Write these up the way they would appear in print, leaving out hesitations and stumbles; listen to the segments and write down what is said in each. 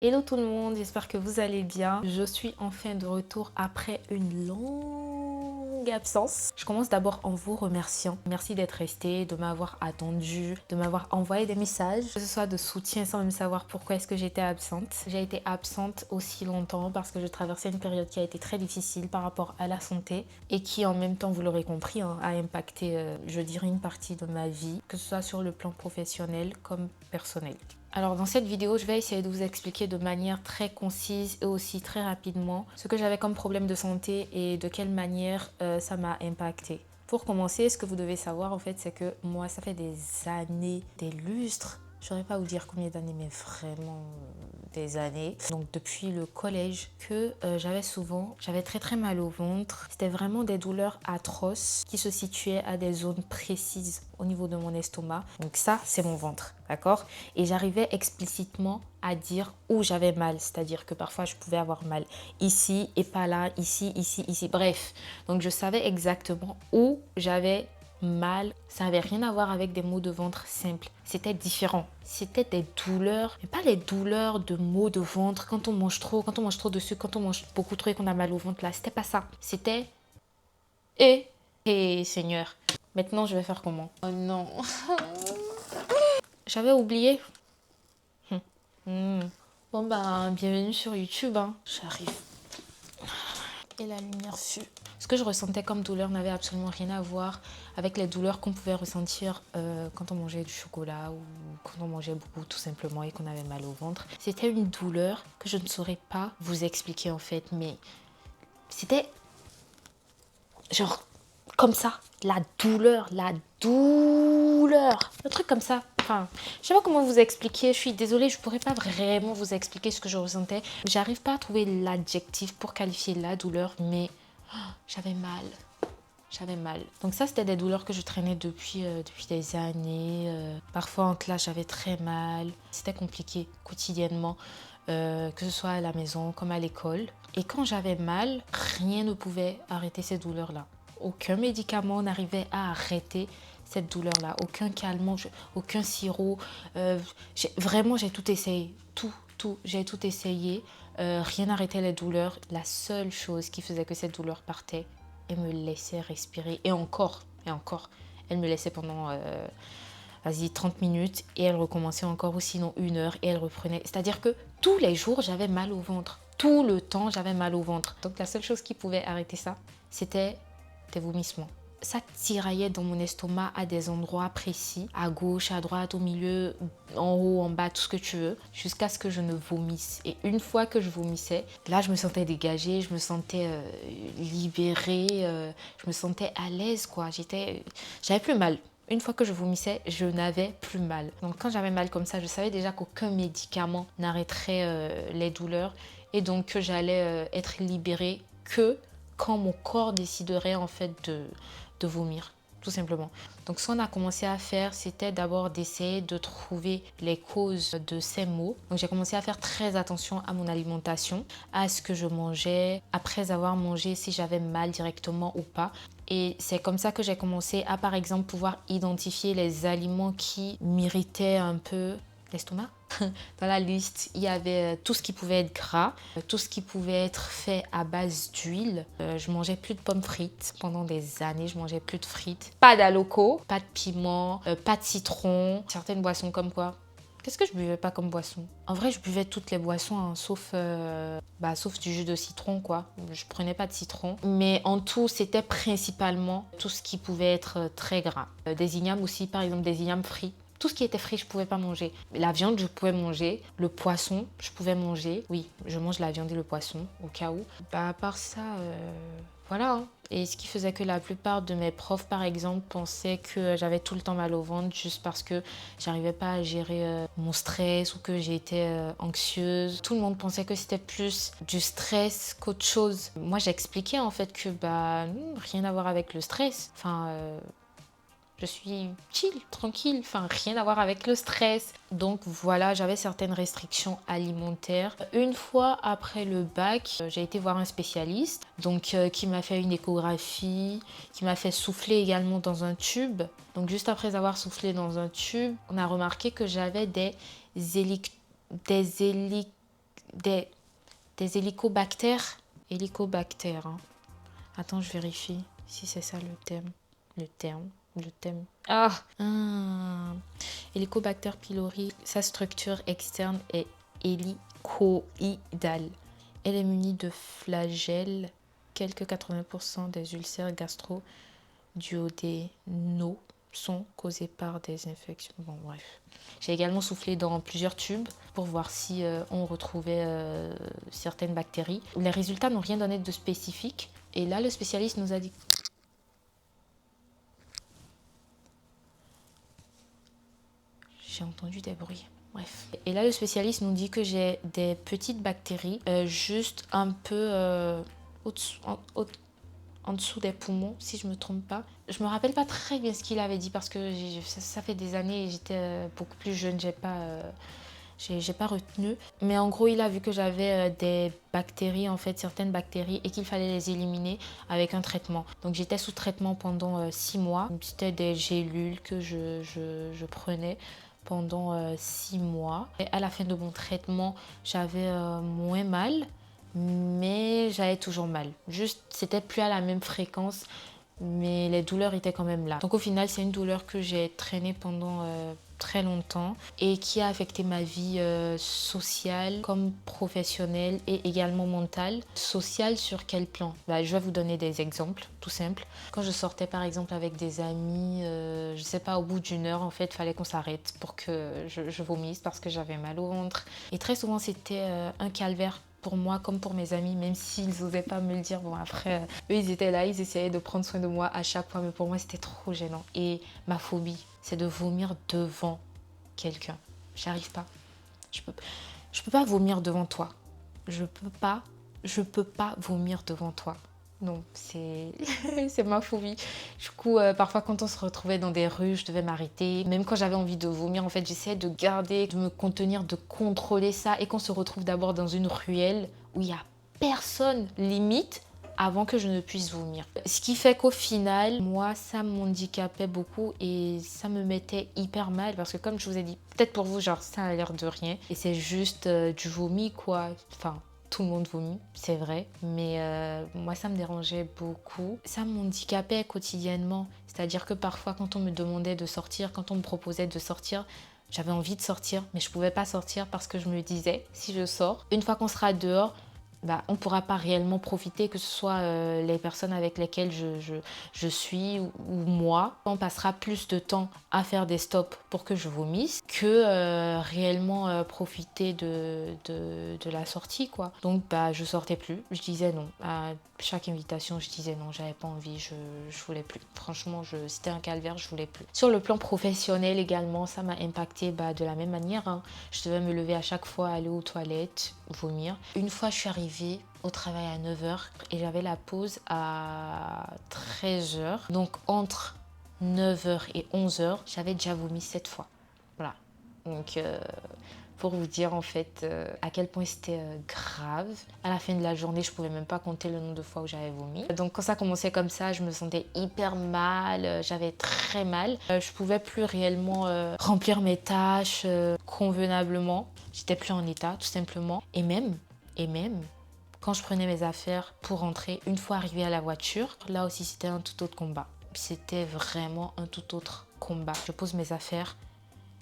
Hello tout le monde, j'espère que vous allez bien. Je suis enfin de retour après une longue absence. Je commence d'abord en vous remerciant. Merci d'être resté, de m'avoir attendu, de m'avoir envoyé des messages, que ce soit de soutien sans même savoir pourquoi est-ce que j'étais absente. J'ai été absente aussi longtemps parce que je traversais une période qui a été très difficile par rapport à la santé et qui en même temps, vous l'aurez compris, a impacté, je dirais, une partie de ma vie, que ce soit sur le plan professionnel comme personnel. Alors dans cette vidéo, je vais essayer de vous expliquer de manière très concise et aussi très rapidement ce que j'avais comme problème de santé et de quelle manière ça m'a impacté. Pour commencer, ce que vous devez savoir en fait, c'est que moi, ça fait des années, des lustres, je ne saurais pas vous dire combien d'années, mais vraiment des années. Donc depuis le collège que j'avais très mal au ventre. C'était vraiment des douleurs atroces qui se situaient à des zones précises au niveau de mon estomac. Donc ça, c'est mon ventre, d'accord? Et j'arrivais explicitement à dire où j'avais mal. C'est-à-dire que parfois, je pouvais avoir mal ici et pas là, ici, ici, ici. Bref, donc je savais exactement où j'avais mal. Ça n'avait rien à voir avec des maux de ventre simples. C'était différent. C'était des douleurs, mais pas les douleurs de maux de ventre quand on mange trop de sucre, quand on mange beaucoup trop et qu'on a mal au ventre là. C'était pas ça. C'était Seigneur. Maintenant, je vais faire comment? Oh non. J'avais oublié. Bon bah, bienvenue sur YouTube, hein. J'arrive. Et la lumière fut. Ce que je ressentais comme douleur n'avait absolument rien à voir avec les douleurs qu'on pouvait ressentir quand on mangeait du chocolat ou quand on mangeait beaucoup tout simplement et qu'on avait mal au ventre. C'était une douleur que je ne saurais pas vous expliquer en fait, mais c'était genre comme ça, la douleur, le truc comme ça. Enfin, je sais pas comment vous expliquer, je suis désolée, je pourrais pas vraiment vous expliquer ce que je ressentais. J'arrive pas à trouver l'adjectif pour qualifier la douleur, mais j'avais mal. J'avais mal. Donc ça, c'était des douleurs que je traînais depuis des années. Parfois en classe, j'avais très mal. C'était compliqué quotidiennement, que ce soit à la maison comme à l'école. Et quand j'avais mal, rien ne pouvait arrêter ces douleurs-là. Aucun médicament n'arrivait à arrêter cette douleur-là. Aucun calmant, aucun sirop. Vraiment, j'ai tout essayé. J'ai tout essayé. Rien n'arrêtait les douleurs. La seule chose qui faisait que cette douleur partait, elle me laissait respirer. Et encore. Elle me laissait pendant, vas-y, 30 minutes. Et elle recommençait encore, ou sinon 1 heure. Et elle reprenait. C'est-à-dire que tous les jours, j'avais mal au ventre. Tout le temps, j'avais mal au ventre. Donc la seule chose qui pouvait arrêter ça, c'était des vomissements. Ça tiraillait dans mon estomac à des endroits précis, à gauche, à droite, au milieu, en haut, en bas, tout ce que tu veux, jusqu'à ce que je ne vomisse. Et une fois que je vomissais, là, je me sentais dégagée, je me sentais libérée, je me sentais à l'aise, quoi. J'avais plus mal. Une fois que je vomissais, je n'avais plus mal. Donc quand j'avais mal comme ça, je savais déjà qu'aucun médicament n'arrêterait les douleurs et donc que j'allais être libérée que quand mon corps déciderait en fait de vomir, tout simplement. Donc ce qu'on a commencé à faire, c'était d'abord d'essayer de trouver les causes de ces maux. Donc j'ai commencé à faire très attention à mon alimentation, à ce que je mangeais, après avoir mangé, si j'avais mal directement ou pas. Et c'est comme ça que j'ai commencé à, par exemple, pouvoir identifier les aliments qui m'irritaient un peu l'estomac. Dans la liste, il y avait tout ce qui pouvait être gras, tout ce qui pouvait être fait à base d'huile. Je mangeais plus de pommes frites pendant des années, je mangeais plus de frites. Pas d'aloco, pas de piment, pas de citron. Certaines boissons comme quoi? Qu'est-ce que je buvais pas comme boisson? En vrai, je buvais toutes les boissons, hein, sauf du jus de citron, quoi. Je prenais pas de citron. Mais en tout, c'était principalement tout ce qui pouvait être très gras. Des ignames aussi, par exemple, des ignames frits. Tout ce qui était frit, je pouvais pas manger. La viande, je pouvais manger. Le poisson, je pouvais manger. Oui, je mange la viande et le poisson, au cas où. Bah, à part ça, voilà, hein. Et ce qui faisait que la plupart de mes profs, par exemple, pensaient que j'avais tout le temps mal au ventre juste parce que j'arrivais pas à gérer mon stress ou que j'étais anxieuse. Tout le monde pensait que c'était plus du stress qu'autre chose. Moi, j'expliquais en fait que bah rien à voir avec le stress. Enfin, je suis chill, tranquille, enfin rien à voir avec le stress. Donc voilà, j'avais certaines restrictions alimentaires. Une fois après le bac, j'ai été voir un spécialiste, donc qui m'a fait une échographie, qui m'a fait souffler également dans un tube. Donc juste après avoir soufflé dans un tube, on a remarqué que j'avais des des hélicobactères. Hélicobactères, hein. Attends, je vérifie si c'est ça le thème. Le thème. Helicobacter pylori, sa structure externe est hélicoïdale. Elle est munie de flagelles. Quelques 80% des ulcères gastro-duodénaux sont causés par des infections. Bon, bref. J'ai également soufflé dans plusieurs tubes pour voir si on retrouvait certaines bactéries. Les résultats n'ont rien donné de spécifique. Et là, le spécialiste nous a dit... J'ai entendu des bruits. Bref. Et là, le spécialiste nous dit que j'ai des petites bactéries juste un peu en dessous des poumons, si je ne me trompe pas. Je me rappelle pas très bien ce qu'il avait dit parce que ça fait des années et j'étais beaucoup plus jeune. J'ai pas retenu. Mais en gros, il a vu que j'avais des bactéries, en fait, certaines bactéries, et qu'il fallait les éliminer avec un traitement. Donc j'étais sous traitement pendant 6 mois. C'était des gélules que je prenais pendant 6 mois. Et à la fin de mon traitement, j'avais moins mal, mais j'avais toujours mal. Juste, c'était plus à la même fréquence, mais les douleurs étaient quand même là. Donc au final, c'est une douleur que j'ai traînée pendant très longtemps et qui a affecté ma vie sociale comme professionnelle et également mentale. Sociale sur quel plan? Je vais vous donner des exemples tout simples. Quand je sortais par exemple avec des amis, je sais pas, au bout d'une heure en fait, il fallait qu'on s'arrête pour que je vomisse parce que j'avais mal au ventre. Et très souvent c'était un calvaire pour moi comme pour mes amis, même s'ils n'osaient pas me le dire. Bon, après, eux, ils étaient là, ils essayaient de prendre soin de moi à chaque fois, mais pour moi, c'était trop gênant. Et ma phobie, c'est de vomir devant quelqu'un. J'arrive pas. Je peux pas vomir devant toi. Je peux pas vomir devant toi. Non, c'est c'est ma phobie. Du coup, parfois quand on se retrouvait dans des rues, je devais m'arrêter. Même quand j'avais envie de vomir, en fait, j'essayais de garder, de me contenir, de contrôler ça. Et qu'on se retrouve d'abord dans une ruelle où il n'y a personne limite avant que je ne puisse vomir. Ce qui fait qu'au final, moi, ça m'handicapait beaucoup et ça me mettait hyper mal. Parce que comme je vous ai dit, peut-être pour vous, genre, ça a l'air de rien. Et c'est juste du vomi, quoi. Enfin... Tout le monde vomit, c'est vrai, mais moi ça me dérangeait beaucoup. Ça m'handicapait quotidiennement, c'est-à-dire que parfois quand on me demandait de sortir, quand on me proposait de sortir, j'avais envie de sortir, mais je pouvais pas sortir parce que je me disais, si je sors, une fois qu'on sera dehors, on ne pourra pas réellement profiter, que ce soit les personnes avec lesquelles je suis ou moi. On passera plus de temps à faire des stops pour que je vomisse que réellement profiter de la sortie, quoi. Donc je sortais plus, je disais non. À chaque invitation, je disais non, j'avais pas envie, je voulais plus. Franchement, c'était un calvaire, je voulais plus. Sur le plan professionnel également, ça m'a impacté de la même manière, hein. Je devais me lever à chaque fois, aller aux toilettes, vomir. Une fois, je suis arrivée au travail à 9h et j'avais la pause à 13h. Donc entre 9h et 11h, j'avais déjà vomi 7 fois. Voilà. Donc pour vous dire en fait à quel point c'était grave. À la fin de la journée, je pouvais même pas compter le nombre de fois où j'avais vomi. Donc quand ça commençait comme ça, je me sentais hyper mal, j'avais très mal. Je pouvais plus réellement remplir mes tâches convenablement. J'étais plus en état tout simplement. Et même, quand je prenais mes affaires pour rentrer, une fois arrivée à la voiture, là aussi c'était un tout autre combat. C'était vraiment un tout autre combat. Je pose mes affaires.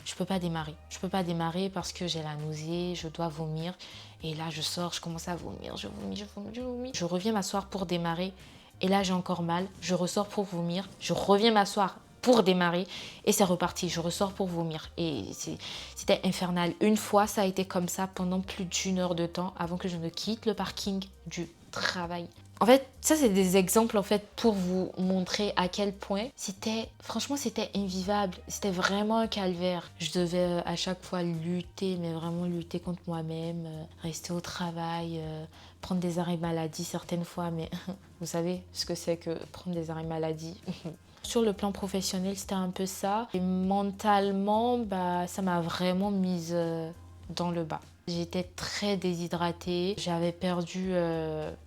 Je peux pas démarrer. Je peux pas démarrer parce que j'ai la nausée, je dois vomir. Et là, je sors, je commence à vomir, je vomis. Je reviens m'asseoir pour démarrer. Et là, j'ai encore mal. Je ressors pour vomir. Je reviens m'asseoir pour démarrer. Et c'est reparti. Je ressors pour vomir. Et c'était infernal. Une fois, ça a été comme ça pendant plus d'1 heure de temps avant que je ne quitte le parking du travail. En fait, ça c'est des exemples en fait pour vous montrer à quel point franchement c'était invivable, c'était vraiment un calvaire. Je devais à chaque fois lutter, mais vraiment lutter contre moi-même, rester au travail, prendre des arrêts maladie certaines fois, mais vous savez ce que c'est que prendre des arrêts maladie. Sur le plan professionnel, c'était un peu ça. Et mentalement, ça m'a vraiment mise dans le bas. J'étais très déshydratée, j'avais perdu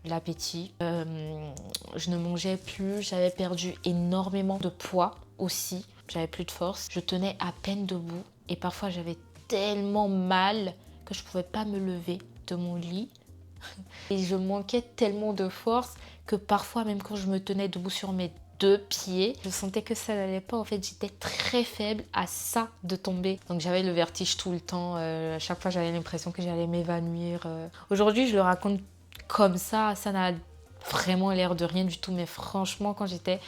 l'appétit, je ne mangeais plus, j'avais perdu énormément de poids aussi, j'avais plus de force, je tenais à peine debout et parfois j'avais tellement mal que je ne pouvais pas me lever de mon lit. Et je manquais tellement de force que parfois, même quand je me tenais debout sur mes 2 pieds, je sentais que ça n'allait pas. En fait, j'étais très faible à ça de tomber. Donc j'avais le vertige tout le temps. À chaque fois, j'avais l'impression que j'allais m'évanouir. Aujourd'hui, je le raconte comme ça n'a vraiment l'air de rien du tout. Mais franchement, quand j'étais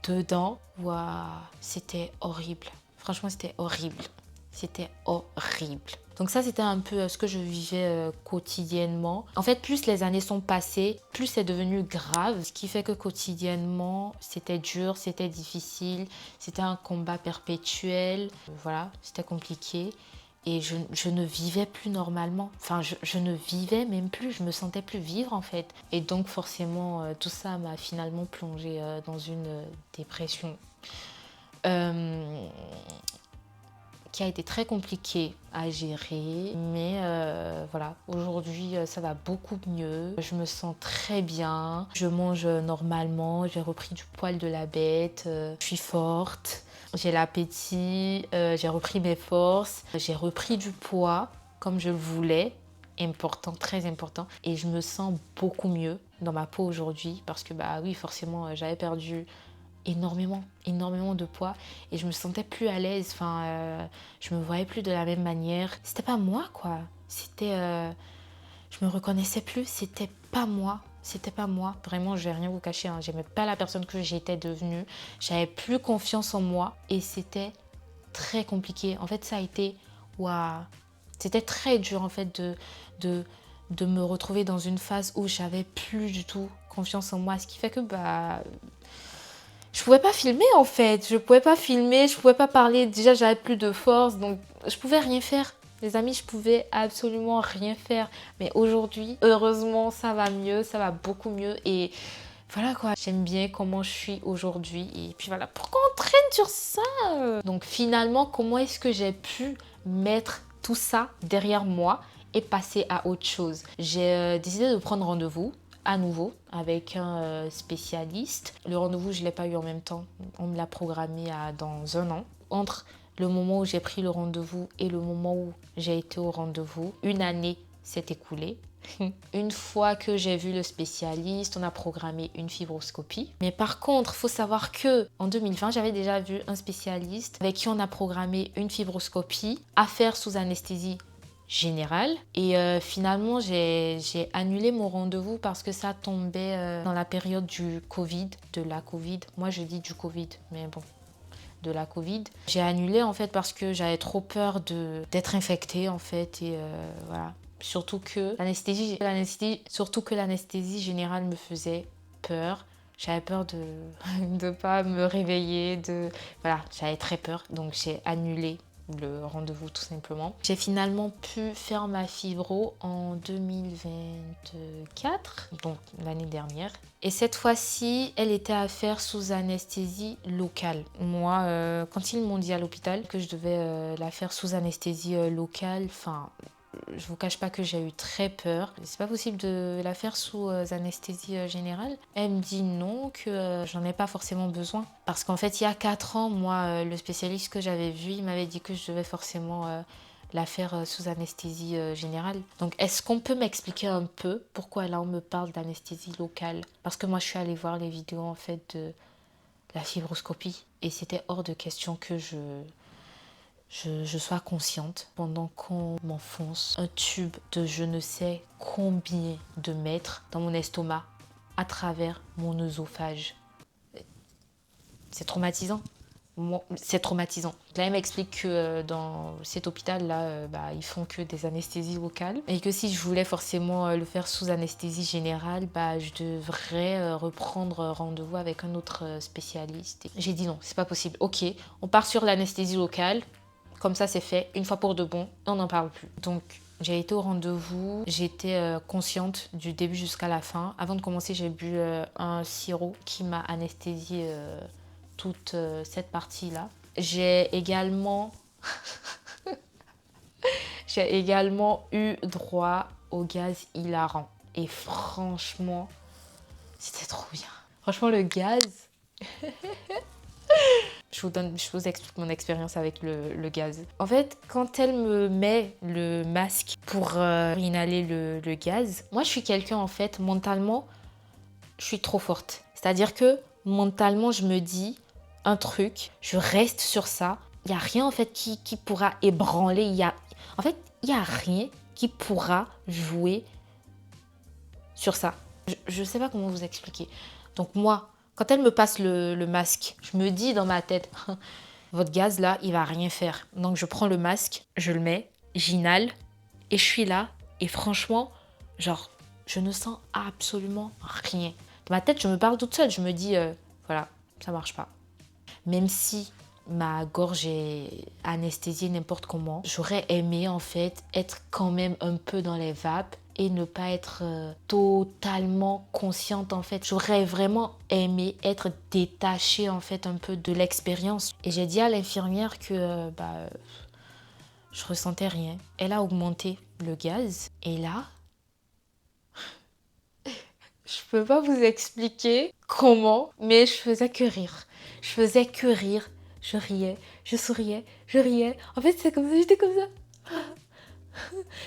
dedans, waouh, c'était horrible. Franchement, c'était horrible. C'était horrible. Donc ça, c'était un peu ce que je vivais quotidiennement. En fait, plus les années sont passées, plus c'est devenu grave. Ce qui fait que quotidiennement, c'était dur, c'était difficile. C'était un combat perpétuel. Voilà, c'était compliqué. Et je ne vivais plus normalement. Enfin, je ne vivais même plus. Je me sentais plus vivre, en fait. Et donc, forcément, tout ça m'a finalement plongée dans une dépression. Qui a été très compliqué à gérer, mais voilà, aujourd'hui ça va beaucoup mieux, je me sens très bien, je mange normalement, j'ai repris du poil de la bête, je suis forte, j'ai l'appétit, j'ai repris mes forces, j'ai repris du poids comme je le voulais, important, très important, et je me sens beaucoup mieux dans ma peau aujourd'hui parce que bah oui, forcément j'avais perdu énormément de poids et je me sentais plus à l'aise, enfin je me voyais plus de la même manière, c'était pas moi quoi, je me reconnaissais plus, c'était pas moi, vraiment je vais rien vous cacher, hein. J'aimais pas la personne que j'étais devenue, j'avais plus confiance en moi et c'était très compliqué, en fait ça a été, waouh, c'était très dur en fait de me retrouver dans une phase où j'avais plus du tout confiance en moi, ce qui fait que bah je pouvais pas filmer en fait, je pouvais pas parler, déjà j'avais plus de force, donc je pouvais rien faire. Les amis, je pouvais absolument rien faire. Mais aujourd'hui, heureusement, ça va mieux, ça va beaucoup mieux. Et voilà quoi, j'aime bien comment je suis aujourd'hui. Et puis voilà, pourquoi on traîne sur ça? Donc finalement, comment est-ce que j'ai pu mettre tout ça derrière moi et passer à autre chose? J'ai décidé de prendre rendez-vous à nouveau avec un spécialiste. Le rendez-vous, je ne l'ai pas eu en même temps. On me l'a programmé dans un an. Entre le moment où j'ai pris le rendez-vous et le moment où j'ai été au rendez-vous, une année s'est écoulée. Une fois que j'ai vu le spécialiste, on a programmé une fibroscopie. Mais par contre, il faut savoir que en 2020, j'avais déjà vu un spécialiste avec qui on a programmé une fibroscopie à faire sous anesthésie générale. Et finalement, j'ai annulé mon rendez-vous parce que ça tombait dans la période du Covid, de la Covid. Moi, je dis du Covid, mais bon, de la Covid. J'ai annulé en fait parce que j'avais trop peur d'être infectée en fait et voilà. Surtout que l'anesthésie générale me faisait peur. J'avais peur de ne pas me réveiller, voilà, j'avais très peur. Donc j'ai annulé le rendez-vous tout simplement. J'ai finalement pu faire ma fibro en 2024, donc l'année dernière. Et cette fois-ci, elle était à faire sous anesthésie locale. Moi, quand ils m'ont dit à l'hôpital que je devais la faire sous anesthésie locale, enfin, je vous cache pas que j'ai eu très peur. C'est pas possible de la faire sous anesthésie générale. Elle me dit non, que j'en ai pas forcément besoin. Parce qu'en fait, il y a 4 ans, moi, le spécialiste que j'avais vu, il m'avait dit que je devais forcément la faire sous anesthésie générale. Donc, est-ce qu'on peut m'expliquer un peu pourquoi là, on me parle d'anesthésie locale? Parce que moi, je suis allée voir les vidéos, en fait, de la fibroscopie. Et c'était hors de question que je sois consciente pendant qu'on m'enfonce un tube de je ne sais combien de mètres dans mon estomac à travers mon œsophage. C'est traumatisant. C'est traumatisant. Là, elle m'explique que dans cet hôpital-là, ils font que des anesthésies locales et que si je voulais forcément le faire sous anesthésie générale, je devrais reprendre rendez-vous avec un autre spécialiste. J'ai dit non, c'est pas possible. Ok, on part sur l'anesthésie locale. Comme ça, c'est fait, une fois pour de bon, on n'en parle plus. Donc, j'ai été au rendez-vous, j'étais consciente du début jusqu'à la fin. Avant de commencer, j'ai bu un sirop qui m'a anesthésié toute cette partie-là. J'ai également eu droit au gaz hilarant. Et franchement, c'était trop bien. Franchement, le gaz... Je vous explique mon expérience avec le gaz. En fait, quand elle me met le masque pour inhaler le gaz, moi je suis quelqu'un en fait, mentalement, je suis trop forte. C'est-à-dire que mentalement, je me dis un truc, je reste sur ça. Il n'y a rien en fait qui pourra ébranler. En fait, il n'y a rien qui pourra jouer sur ça. Je ne sais pas comment vous expliquer. Donc moi, quand elle me passe le masque, je me dis dans ma tête, votre gaz là, il va rien faire. Donc je prends le masque, je le mets, j'inhale et je suis là. Et franchement, genre, je ne sens absolument rien. Dans ma tête, je me parle toute seule. Je me dis, voilà, ça marche pas. Même si ma gorge est anesthésiée n'importe comment, j'aurais aimé en fait être quand même un peu dans les vapes et ne pas être totalement consciente en fait. J'aurais vraiment aimé être détachée en fait un peu de l'expérience. Et j'ai dit à l'infirmière que je ressentais rien. Elle a augmenté le gaz et là, je peux pas vous expliquer comment, mais je faisais que rire. Je faisais que rire. Je riais, je souriais, je riais. En fait, c'est comme ça, j'étais comme ça.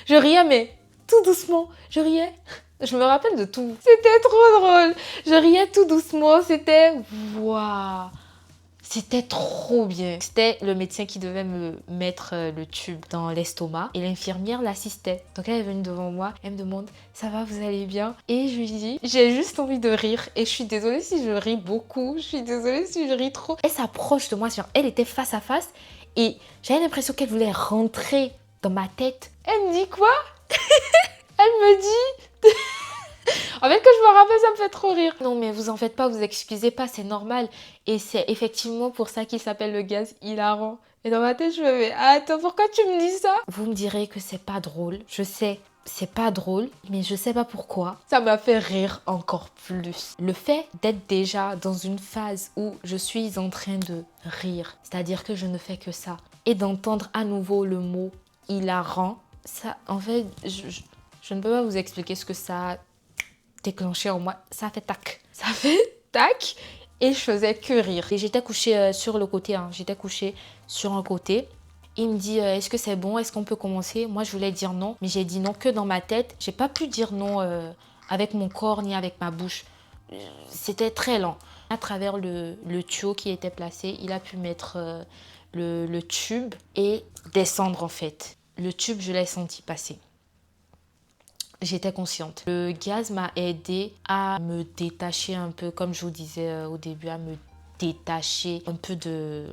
Je riais, mais tout doucement. Je riais. Je me rappelle de tout. C'était trop drôle. Je riais tout doucement. C'était waouh. C'était trop bien. C'était le médecin qui devait me mettre le tube dans l'estomac et l'infirmière l'assistait. Donc elle est venue devant moi, elle me demande ça va, vous allez bien? Et je lui dis j'ai juste envie de rire et je suis désolée si je ris beaucoup, je suis désolée si je ris trop. Elle s'approche de moi, elle était face à face et j'avais l'impression qu'elle voulait rentrer dans ma tête. Elle me dit quoi? Elle me dit en fait, quand je me rappelle, ça me fait trop rire. Non, mais vous en faites pas, vous excusez pas, c'est normal. Et c'est effectivement pour ça qu'il s'appelle le gaz hilarant. Et dans ma tête, je me dis, attends, pourquoi tu me dis ça? Vous me direz que c'est pas drôle. Je sais, c'est pas drôle, mais je sais pas pourquoi. Ça m'a fait rire encore plus. Le fait d'être déjà dans une phase où je suis en train de rire, c'est-à-dire que je ne fais que ça, et d'entendre à nouveau le mot hilarant, ça, en fait, je ne peux pas vous expliquer ce que ça a déclenché en moi. Ça a fait tac. Ça a fait tac. Et je faisais que rire. Et j'étais couchée sur le côté. J'étais couchée sur un côté. Il me dit, est-ce que c'est bon? Est-ce qu'on peut commencer? Moi, je voulais dire non. Mais j'ai dit non que dans ma tête. J'ai pas pu dire non avec mon corps ni avec ma bouche. C'était très lent. À travers le tuyau qui était placé, il a pu mettre le tube et descendre en fait. Le tube, je l'ai senti passer. J'étais consciente. Le gaz m'a aidé à me détacher un peu, comme je vous disais au début, à me détacher un peu de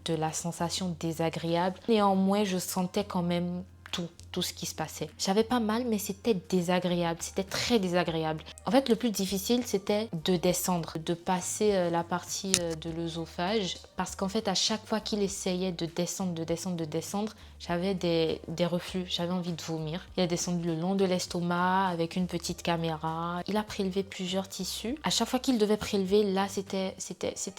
la sensation désagréable. Néanmoins, je sentais quand même tout ce qui se passait. J'avais pas mal, mais c'était désagréable. C'était très désagréable. En fait, le plus difficile, c'était de descendre, de passer la partie de l'œsophage. Parce qu'en fait, à chaque fois qu'il essayait de descendre, j'avais des reflux. J'avais envie de vomir. Il a descendu le long de l'estomac avec une petite caméra. Il a prélevé plusieurs tissus. À chaque fois qu'il devait prélever, là, c'était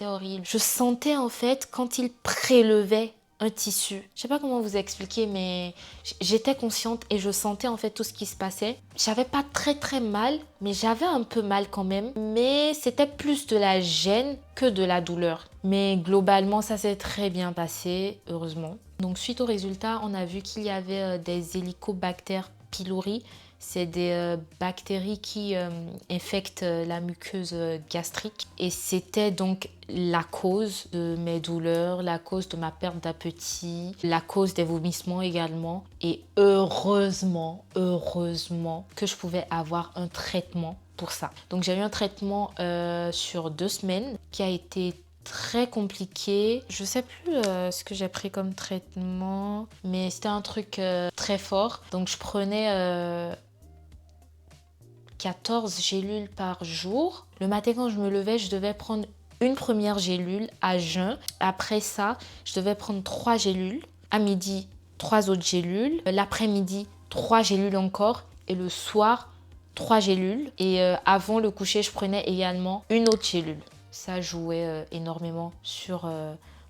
horrible. Je sentais en fait, quand il prélevait un tissu. Je sais pas comment vous expliquer, mais j'étais consciente et je sentais en fait tout ce qui se passait. J'avais pas très mal, mais j'avais un peu mal quand même. Mais c'était plus de la gêne que de la douleur. Mais globalement, ça s'est très bien passé, heureusement. Donc suite au résultat, on a vu qu'il y avait des Helicobacter pylori. C'est des bactéries qui infectent la muqueuse gastrique. Et c'était donc la cause de mes douleurs, la cause de ma perte d'appétit, la cause des vomissements également. Et heureusement que je pouvais avoir un traitement pour ça. Donc j'ai eu un traitement sur 2 semaines qui a été très compliqué. Je sais plus ce que j'ai pris comme traitement, mais c'était un truc très fort. Donc je prenais 14 gélules par jour. Le matin quand je me levais, je devais prendre une première gélule à jeun. Après ça, je devais prendre 3 gélules. À midi, 3 autres gélules. L'après-midi, 3 gélules encore. Et le soir, 3 gélules. Et avant le coucher, je prenais également une autre gélule. Ça jouait énormément sur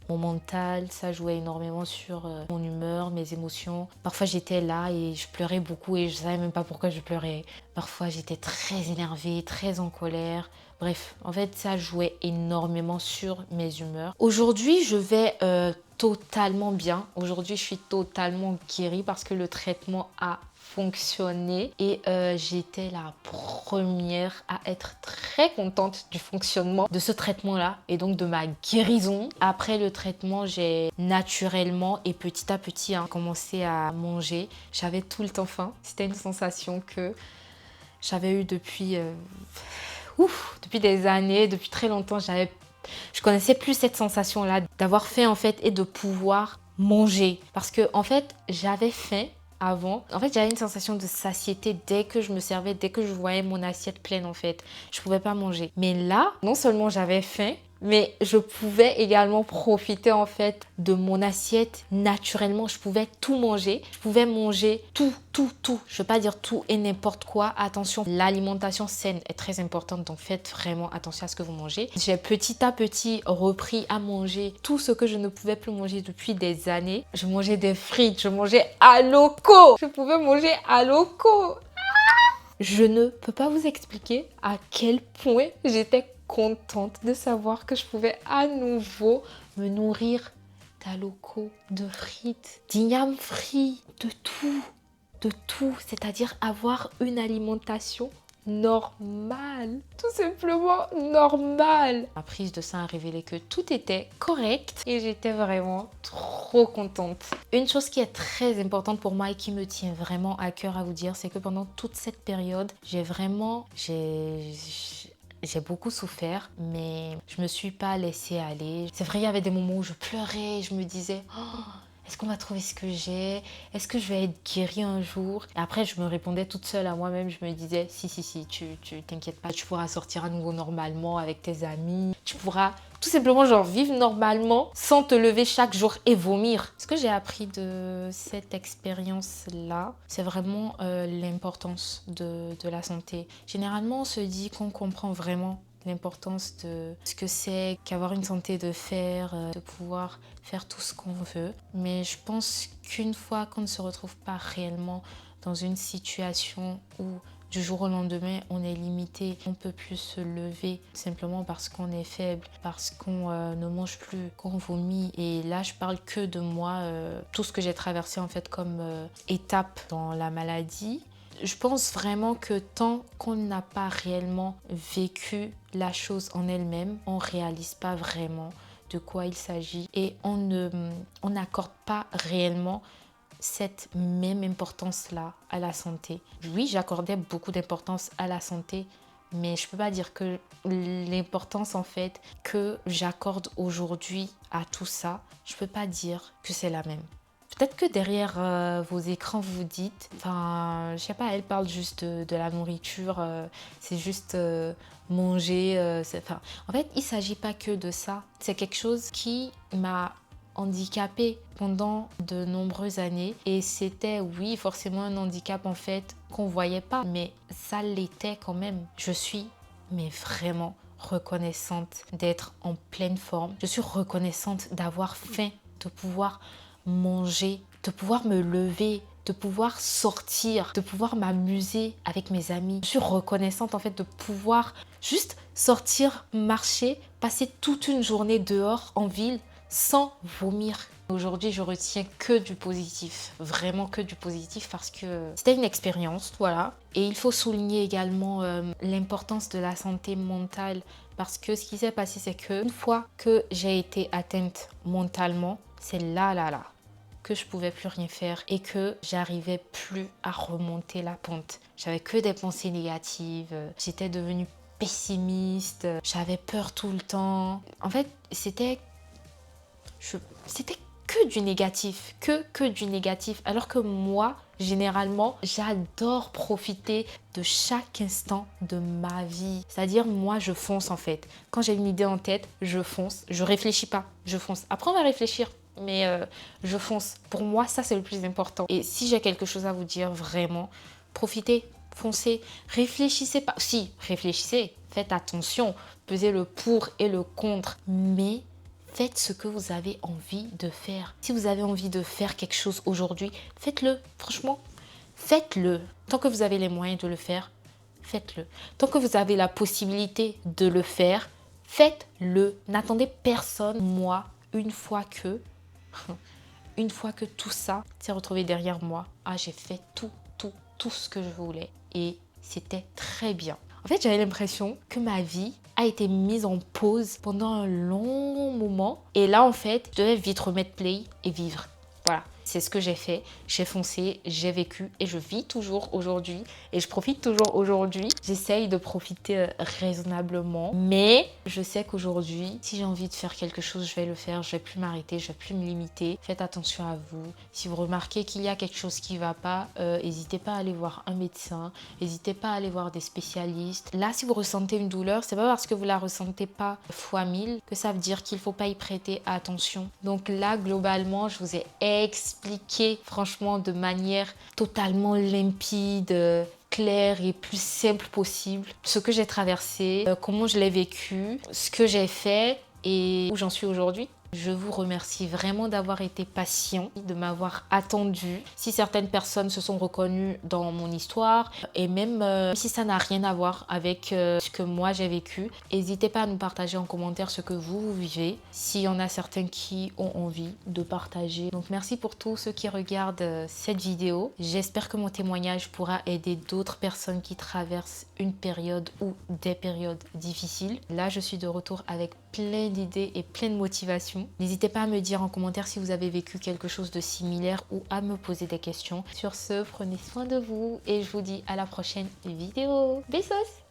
mon mental, ça jouait énormément sur mon humeur, mes émotions. Parfois j'étais là et je pleurais beaucoup et je savais même pas pourquoi je pleurais. Parfois j'étais très énervée, très en colère. Bref, en fait ça jouait énormément sur mes humeurs. Aujourd'hui je vais totalement bien. Aujourd'hui je suis totalement guérie parce que le traitement a fonctionné et j'étais la première à être très contente du fonctionnement de ce traitement là et donc de ma guérison. Après le traitement, j'ai naturellement et petit à petit commencé à manger. J'avais tout le temps faim. C'était une sensation que j'avais eue depuis des années, depuis très longtemps. Je connaissais plus cette sensation là d'avoir faim en fait et de pouvoir manger parce que en fait j'avais faim avant. En fait, j'avais une sensation de satiété dès que je me servais, dès que je voyais mon assiette pleine en fait. Je pouvais pas manger. Mais là, non seulement j'avais faim, mais je pouvais également profiter en fait de mon assiette naturellement. Je pouvais tout manger. Je pouvais manger tout. Je ne veux pas dire tout et n'importe quoi. Attention, l'alimentation saine est très importante. Donc faites vraiment attention à ce que vous mangez. J'ai petit à petit repris à manger tout ce que je ne pouvais plus manger depuis des années. Je mangeais des frites, je mangeais à loco. Je pouvais manger à loco. Je ne peux pas vous expliquer à quel point j'étais contente de savoir que je pouvais à nouveau me nourrir d'aloko, de frites, d'igname frit, de tout, c'est-à-dire avoir une alimentation normale, tout simplement normale. La prise de sang a révélé que tout était correct et j'étais vraiment trop contente. Une chose qui est très importante pour moi et qui me tient vraiment à cœur à vous dire, c'est que pendant toute cette période, j'ai beaucoup souffert, mais je me suis pas laissée aller. C'est vrai, il y avait des moments où je pleurais, je me disais oh, est-ce qu'on va trouver ce que j'ai? Est-ce que je vais être guérie un jour? Et après, je me répondais toute seule à moi-même. Je me disais, si, tu t'inquiètes pas. Tu pourras sortir à nouveau normalement avec tes amis. Tu pourras tout simplement genre vivre normalement sans te lever chaque jour et vomir. Ce que j'ai appris de cette expérience-là, c'est vraiment l'importance de la santé. Généralement, on se dit qu'on comprend vraiment l'importance de ce que c'est qu'avoir une santé de fer, de pouvoir faire tout ce qu'on veut. Mais je pense qu'une fois qu'on ne se retrouve pas réellement dans une situation où du jour au lendemain, on est limité, on ne peut plus se lever simplement parce qu'on est faible, parce qu'on ne mange plus, qu'on vomit. Et là, je parle que de moi, tout ce que j'ai traversé en fait comme étape dans la maladie. Je pense vraiment que tant qu'on n'a pas réellement vécu la chose en elle-même, on ne réalise pas vraiment de quoi il s'agit et on n'accorde pas réellement cette même importance-là à la santé. Oui, j'accordais beaucoup d'importance à la santé, mais je ne peux pas dire que l'importance en fait que j'accorde aujourd'hui à tout ça, je ne peux pas dire que c'est la même. Peut-être que derrière vos écrans, vous vous dites, enfin, je sais pas, elle parle juste de la nourriture, c'est juste manger. En fait, il ne s'agit pas que de ça. C'est quelque chose qui m'a handicapée pendant de nombreuses années. Et c'était, oui, forcément un handicap en fait qu'on ne voyait pas, mais ça l'était quand même. Je suis, mais vraiment reconnaissante d'être en pleine forme. Je suis reconnaissante d'avoir faim, de pouvoir manger, de pouvoir me lever, de pouvoir sortir, de pouvoir m'amuser avec mes amis. Je suis reconnaissante en fait de pouvoir juste sortir, marcher, passer toute une journée dehors en ville sans vomir. Aujourd'hui, je retiens que du positif, vraiment que du positif parce que c'était une expérience, voilà. Et il faut souligner également l'importance de la santé mentale parce que ce qui s'est passé, c'est qu'une fois que j'ai été atteinte mentalement, c'est là que je pouvais plus rien faire et que j'arrivais plus à remonter la pente. J'avais que des pensées négatives, j'étais devenue pessimiste, j'avais peur tout le temps. En fait, c'était que du négatif, que du négatif. Alors que moi, généralement, j'adore profiter de chaque instant de ma vie. C'est-à-dire, moi, je fonce en fait. Quand j'ai une idée en tête, je fonce. Je réfléchis pas, je fonce. Après, on va réfléchir. Mais je fonce. Pour moi, ça, c'est le plus important. Et si j'ai quelque chose à vous dire, vraiment, profitez, foncez, réfléchissez pas. Si, réfléchissez, faites attention, pesez le pour et le contre. Mais faites ce que vous avez envie de faire. Si vous avez envie de faire quelque chose aujourd'hui, faites-le. Franchement, faites-le. Tant que vous avez les moyens de le faire, faites-le. Tant que vous avez la possibilité de le faire, faites-le. N'attendez personne. Moi, une fois que tout ça s'est retrouvé derrière moi, j'ai fait tout ce que je voulais et c'était très bien. En fait, j'avais l'impression que ma vie a été mise en pause pendant un long moment et là, en fait, je devais vite remettre play et vivre. Voilà, c'est ce que j'ai fait. J'ai foncé, j'ai vécu et je vis toujours aujourd'hui et je profite toujours aujourd'hui. J'essaye de profiter raisonnablement, mais je sais qu'aujourd'hui, si j'ai envie de faire quelque chose, je vais le faire. Je vais plus m'arrêter, je vais plus me limiter. Faites attention à vous. Si vous remarquez qu'il y a quelque chose qui ne va pas, n'hésitez pas à aller voir un médecin. N'hésitez pas à aller voir des spécialistes. Là, si vous ressentez une douleur, c'est pas parce que vous la ressentez pas fois 1000 que ça veut dire qu'il faut pas y prêter attention. Donc là, globalement, je vous ai expliqué franchement de manière totalement limpide, claire et plus simple possible ce que j'ai traversé, comment je l'ai vécu, ce que j'ai fait et où j'en suis aujourd'hui. Je vous remercie vraiment d'avoir été patient, de m'avoir attendu. Si certaines personnes se sont reconnues dans mon histoire et même si ça n'a rien à voir avec ce que moi j'ai vécu, n'hésitez pas à nous partager en commentaire ce que vous vivez. S'il y en a certains qui ont envie de partager. Donc merci pour tous ceux qui regardent cette vidéo. J'espère que mon témoignage pourra aider d'autres personnes qui traversent une période ou des périodes difficiles. Là, je suis de retour avec plein d'idées et plein de motivation. N'hésitez pas à me dire en commentaire si vous avez vécu quelque chose de similaire ou à me poser des questions. Sur ce, prenez soin de vous et je vous dis à la prochaine vidéo. Bisous!